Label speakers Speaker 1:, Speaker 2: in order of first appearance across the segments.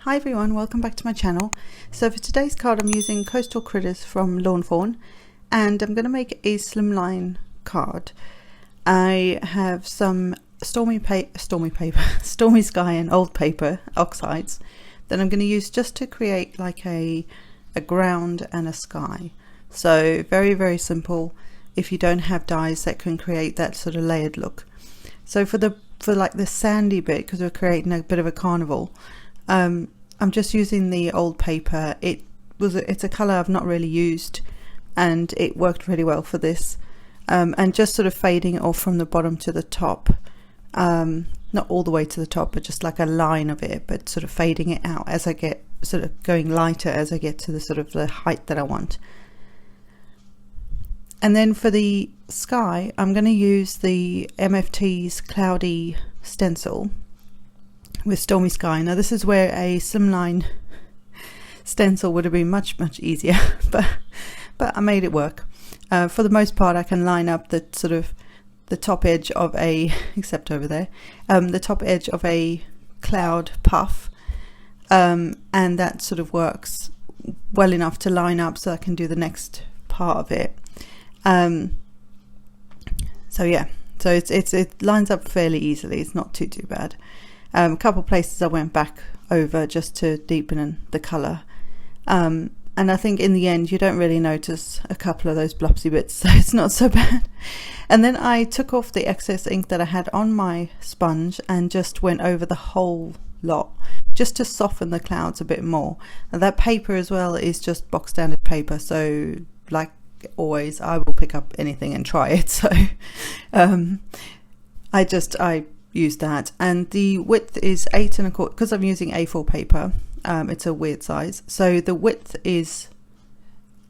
Speaker 1: Hi everyone, welcome back to my channel. So for today's card I'm using Coastal Critters from Fawn, and I'm going to make a slimline card. I have some Stormy Sky and old paper oxides that I'm going to use just to create like a ground and a sky. So very simple if you don't have dyes that can create that sort of layered look. So for like the sandy bit, because we're creating a bit of a carnival, I'm just using the old paper. It's a color I've not really used, and it worked really well for this. And just sort of fading it off from the bottom to the top, not all the way to the top, but just like a line of it, but sort of fading it out as I get sort of going lighter as I get to the sort of the height that I want. And then for the sky, I'm going to use the MFT's Cloudy stencil with Stormy Sky. Now this is where a slimline stencil would have been much easier, but I made it work. For the most part I can line up the sort of the top edge of a, except over there, the top edge of a cloud puff, and that sort of works well enough to line up so I can do the next part of it. So yeah, so it lines up fairly easily. It's not too bad. A couple places I went back over just to deepen the colour, and I think in the end you don't really notice a couple of those blobsy bits, so it's not so bad. And then I took off the excess ink that I had on my sponge and just went over the whole lot just to soften the clouds a bit more. And that paper as well is just box standard paper, so like always I will pick up anything and try it. So I use that, and the width is 8 1/4 because I'm using A4 paper. It's a weird size, so the width is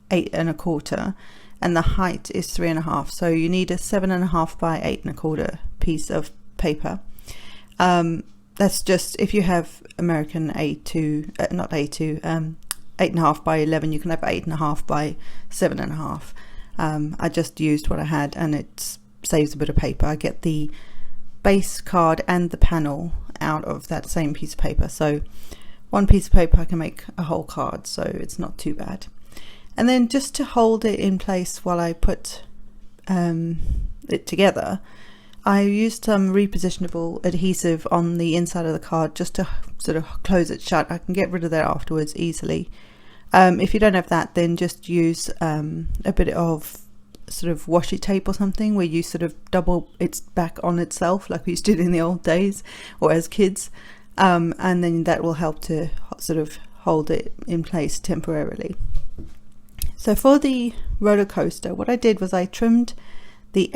Speaker 1: 8 1/4 and the height is 3 1/2, so you need a 7 1/2 by 8 1/4 piece of paper. That's just if you have American A2, not A2, 8 1/2 by 11, you can have 8 1/2 by 7 1/2. I just used what I had, and it saves a bit of paper. I get the base card and the panel out of that same piece of paper, so one piece of paper I can make a whole card, so it's not too bad. And then just to hold it in place while I put it together, I used some repositionable adhesive on the inside of the card just to sort of close it shut. I can get rid of that afterwards easily. If you don't have that, then just use a bit of sort of washi tape or something where you sort of double its back on itself like we used to do in the old days or as kids, and then that will help to sort of hold it in place temporarily. So for the roller coaster, what I did was I trimmed the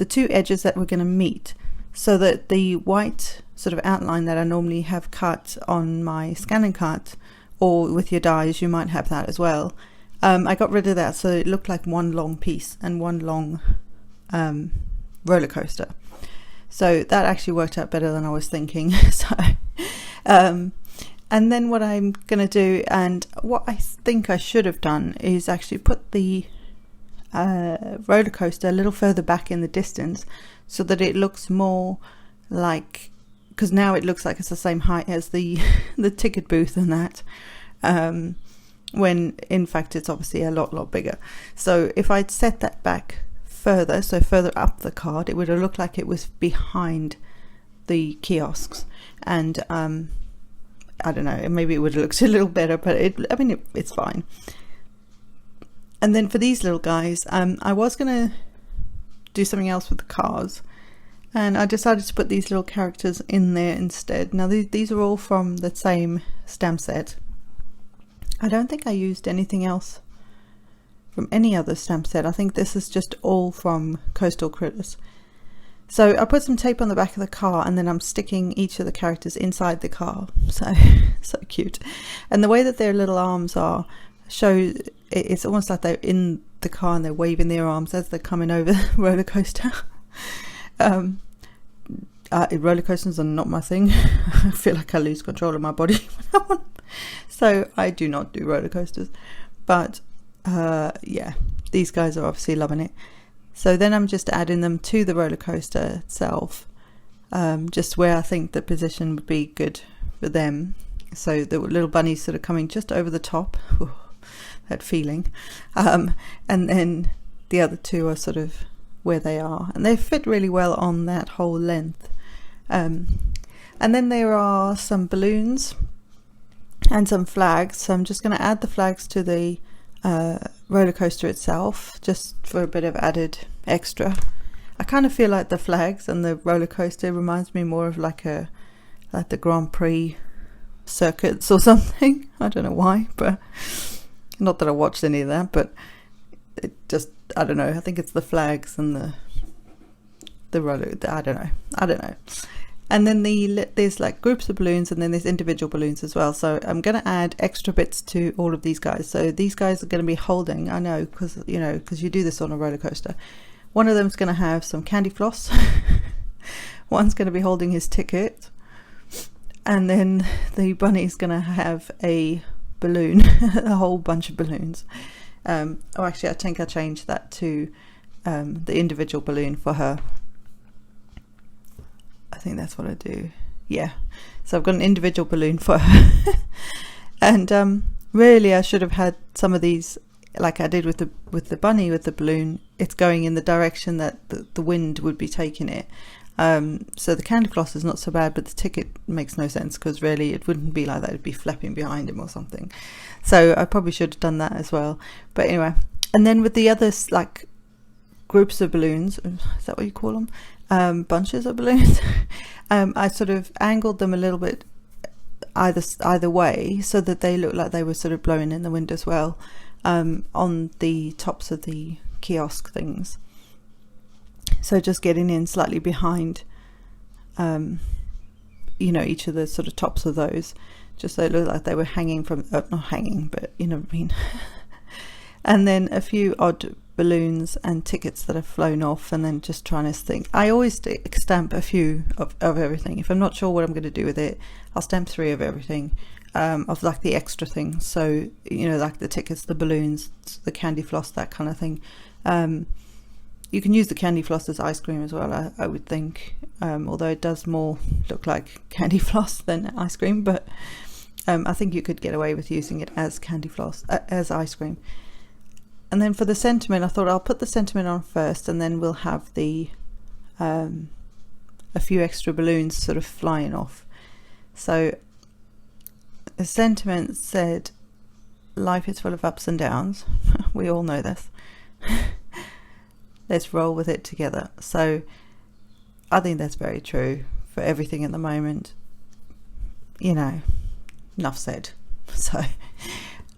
Speaker 1: two edges that we're going to meet, so that the white sort of outline that I normally have cut on my scanning cut, or with your dies you might have that as well, I got rid of that so it looked like one long piece and one long roller coaster. So that actually worked out better than I was thinking. So and then what I'm gonna do, and what I think I should have done, is actually put the roller coaster a little further back in the distance so that it looks more like, because now it looks like it's the same height as the ticket booth and that, when in fact it's obviously a lot bigger. So if I'd set that back further, so further up the card, it would have looked like it was behind the kiosks, and I don't know, maybe it would have looked a little better, but it's fine. And then for these little guys, I was gonna do something else with the cars, and I decided to put these little characters in there instead. Now these are all from the same stamp set. I don't think I used anything else from any other stamp set. I think this is just all from Coastal Critters. So I put some tape on the back of the car, and then I'm sticking each of the characters inside the car. So cute. And the way that their little arms are, it's almost like they're in the car and they're waving their arms as they're coming over the roller coaster. Roller coasters are not my thing. I feel like I lose control of my body when I'm on. So I do not do roller coasters, but yeah, these guys are obviously loving it. So then I'm just adding them to the roller coaster itself, just where I think the position would be good for them. So the little bunny's sort of coming just over the top. Ooh, that feeling. And then the other two are sort of where they are, and they fit really well on that whole length. And then there are some balloons and some flags, so I'm just going to add the flags to the roller coaster itself, just for a bit of added extra. I kind of feel like the flags and the roller coaster reminds me more of like the Grand Prix circuits or something. I don't know why, but not that I watched any of that, but it just, I don't know, I think it's the flags and the roller, I don't know. And then there's like groups of balloons, and then there's individual balloons as well. So I'm going to add extra bits to all of these guys. So these guys are going to be holding, I know, because you do this on a roller coaster. One of them's going to have some candy floss. One's going to be holding his ticket. And then the bunny's going to have a balloon, a whole bunch of balloons. Actually, I think I changed that to the individual balloon for her. I think that's what I do. Yeah. So I've got an individual balloon for her. And really, I should have had some of these, like I did with the bunny with the balloon. It's going in the direction that the wind would be taking it. So the candy floss is not so bad, but the ticket makes no sense, because really it wouldn't be like that. It'd be flapping behind him or something. So I probably should have done that as well. But anyway, and then with the others, like groups of balloons, is that what you call them? Bunches of balloons. I sort of angled them a little bit either way, so that they look like they were sort of blowing in the wind as well, on the tops of the kiosk things. So just getting in slightly behind, each of the sort of tops of those, just so it looked like they were hanging from, not hanging, but you know what I mean. And then a few odd balloons and tickets that have flown off, and then just trying to think. I always stamp a few of everything. If I'm not sure what I'm going to do with it, I'll stamp 3 of everything, of like the extra things. So, like the tickets, the balloons, the candy floss, that kind of thing. You can use the candy floss as ice cream as well, I would think, although it does more look like candy floss than ice cream, but I think you could get away with using it as candy floss, as ice cream. And then for the sentiment, I thought I'll put the sentiment on first, and then we'll have the a few extra balloons sort of flying off. So the sentiment said, life is full of ups and downs. We all know this. Let's roll with it together. So I think that's very true for everything at the moment. Enough said. So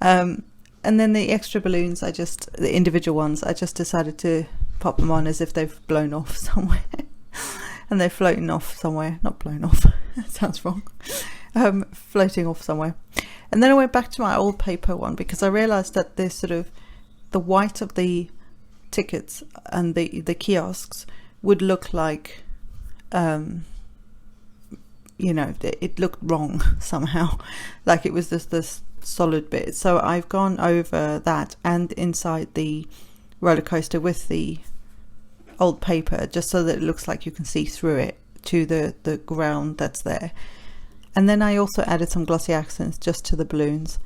Speaker 1: and then the extra balloons, the individual ones, I just decided to pop them on as if they've blown off somewhere. And they're floating off somewhere. Not blown off. That sounds wrong. Floating off somewhere. And then I went back to my old paper one, because I realized that there's sort of the white of the tickets and the kiosks would look like it looked wrong somehow, like it was just this solid bit. So I've gone over that and inside the roller coaster with the old paper, just so that it looks like you can see through it to the ground that's there. And then I also added some glossy accents just to the balloons,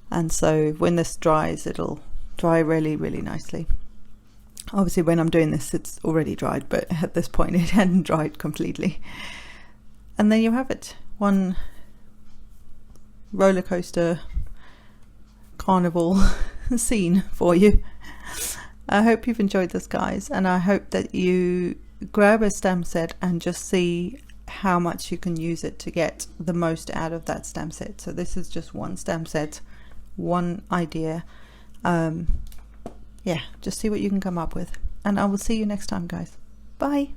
Speaker 1: and so when this dries, it'll dry really, really nicely. Obviously when I'm doing this, it's already dried, but at this point it hadn't dried completely. And then you have it, one roller coaster carnival scene for you. I hope you've enjoyed this, guys, and I hope that you grab a stamp set and just see how much you can use it to get the most out of that stamp set. So this is just one stamp set, one idea. Yeah, just see what you can come up with, and I will see you next time, guys. Bye.